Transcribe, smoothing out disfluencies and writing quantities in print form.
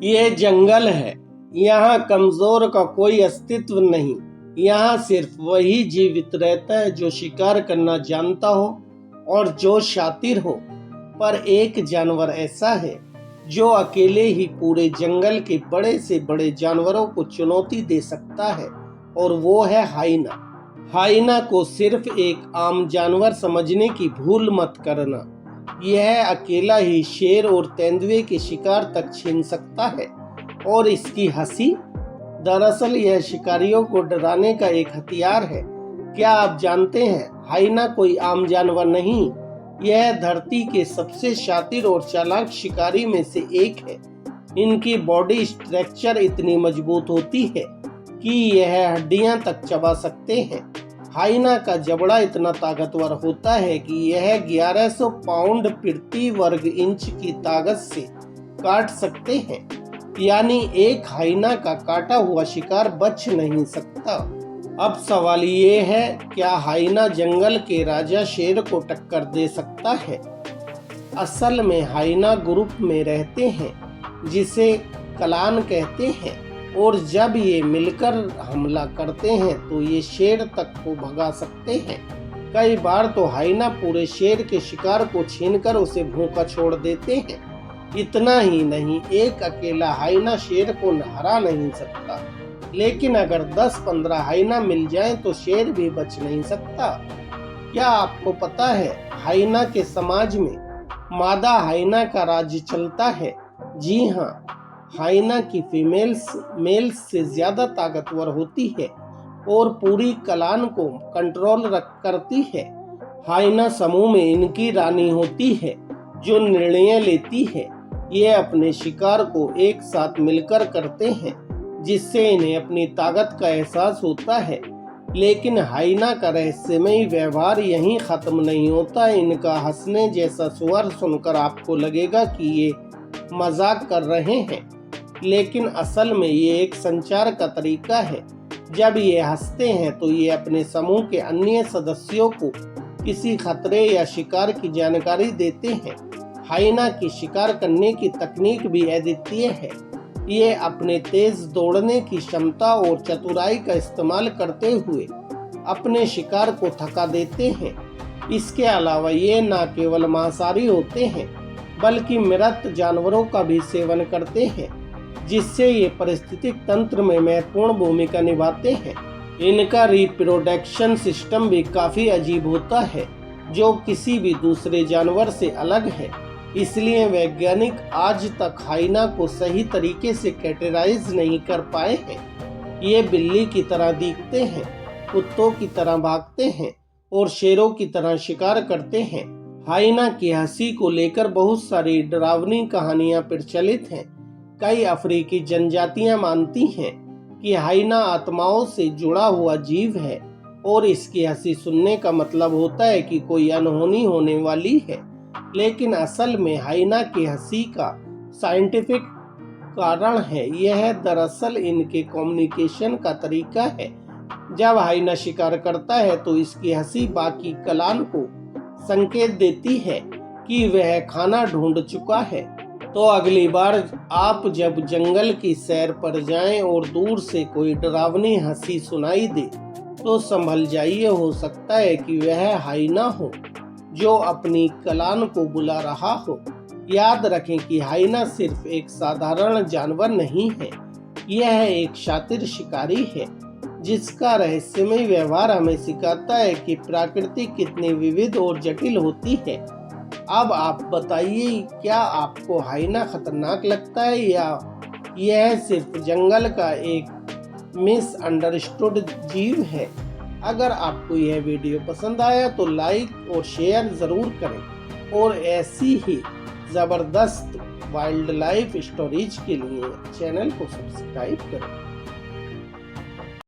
ये जंगल है, यहाँ कमजोर का कोई अस्तित्व नहीं। यहाँ सिर्फ वही जीवित रहता है जो शिकार करना जानता हो और जो शातिर हो। पर एक जानवर ऐसा है जो अकेले ही पूरे जंगल के बड़े से बड़े जानवरों को चुनौती दे सकता है, और वो है हाइना। हाइना को सिर्फ एक आम जानवर समझने की भूल मत करना। यह अकेला ही शेर और तेंदुए के शिकार तक छीन सकता है, और इसकी हंसी दरअसल यह शिकारियों को डराने का एक हथियार है। क्या आप जानते हैं, हाइना कोई आम जानवर नहीं, यह धरती के सबसे शातिर और चालाक शिकारी में से एक है। इनकी बॉडी स्ट्रक्चर इतनी मजबूत होती है कि यह हड्डियां तक चबा सकते हैं। हाइना का जबड़ा इतना ताकतवर होता है कि यह 1100 पाउंड प्रति वर्ग इंच की ताकत से काट सकते हैं, यानी एक हाइना का काटा हुआ शिकार बच नहीं सकता। अब सवाल ये है, क्या हाइना जंगल के राजा शेर को टक्कर दे सकता है? असल में हाइना ग्रुप में रहते हैं जिसे क्लान कहते हैं, और जब ये मिलकर हमला करते हैं तो ये शेर तक को भगा सकते हैं। कई बार तो हाइना पूरे शेर के शिकार को छीनकर उसे भूखा छोड़ देते हैं। इतना ही नहीं, एक अकेला हाइना शेर को हरा नहीं सकता, लेकिन अगर 10-15 हाइना मिल जाएं तो शेर भी बच नहीं सकता। क्या आपको पता है, हाइना के समाज में मादा हाइना का राज्य चलता है? जी हाँ, हाइना की फीमेल्स मेल्स से ज्यादा ताकतवर होती है और पूरी क्लान को कंट्रोल करती है। हाइना समूह में इनकी रानी होती है जो निर्णय लेती है। ये अपने शिकार को एक साथ मिलकर करते हैं, जिससे इन्हें अपनी ताकत का एहसास होता है। लेकिन हाइना का रहस्यमयी व्यवहार यहीं खत्म नहीं होता। इनका हंसने जैसा स्वर सुनकर आपको लगेगा कि ये मजाक कर रहे हैं, लेकिन असल में ये एक संचार का तरीका है। जब ये हंसते हैं तो ये अपने समूह के अन्य सदस्यों को किसी खतरे या शिकार की जानकारी देते हैं। हाइना की शिकार करने की तकनीक भी अद्वितीय है। ये अपने तेज दौड़ने की क्षमता और चतुराई का इस्तेमाल करते हुए अपने शिकार को थका देते हैं। इसके अलावा ये न केवल मांसाहारी होते हैं, बल्कि मृत जानवरों का भी सेवन करते हैं, जिससे ये पारिस्थितिक तंत्र में महत्वपूर्ण भूमिका निभाते हैं। इनका रिप्रोडक्शन सिस्टम भी काफी अजीब होता है, जो किसी भी दूसरे जानवर से अलग है। इसलिए वैज्ञानिक आज तक हाइना को सही तरीके से कैटेगराइज नहीं कर पाए हैं। ये बिल्ली की तरह दिखते हैं, कुत्तों की तरह भागते हैं और शेरों की तरह शिकार करते हैं। हाइना की हंसी को लेकर बहुत सारी डरावनी कहानियां प्रचलित हैं। कई अफ्रीकी जनजातियां मानती हैं कि हाइना आत्माओं से जुड़ा हुआ जीव है, और इसकी हंसी सुनने का मतलब होता है कि कोई अनहोनी होने वाली है। लेकिन असल में हाइना की हंसी का साइंटिफिक कारण है। यह दरअसल इनके कम्युनिकेशन का तरीका है। जब हाइना शिकार करता है तो इसकी हंसी बाकी क्लान को संकेत देती है कि वह खाना ढूंढ चुका है। तो अगली बार आप जब जंगल की सैर पर जाएं और दूर से कोई डरावनी हंसी सुनाई दे, तो संभल जाइए, हो सकता है कि वह हाइना हो जो अपनी क्लान को बुला रहा हो। याद रखें कि हाइना सिर्फ एक साधारण जानवर नहीं है, यह एक शातिर शिकारी है जिसका रहस्यमय व्यवहार हमें सिखाता है कि प्रकृति कितनी विविध और जटिल होती है। अब आप बताइए, क्या आपको हाइना खतरनाक लगता है या यह सिर्फ जंगल का एक मिसअंडरस्टूड जीव है? अगर आपको यह वीडियो पसंद आया तो लाइक और शेयर जरूर करें, और ऐसी ही जबरदस्त वाइल्ड लाइफ स्टोरीज के लिए चैनल को सब्सक्राइब करें।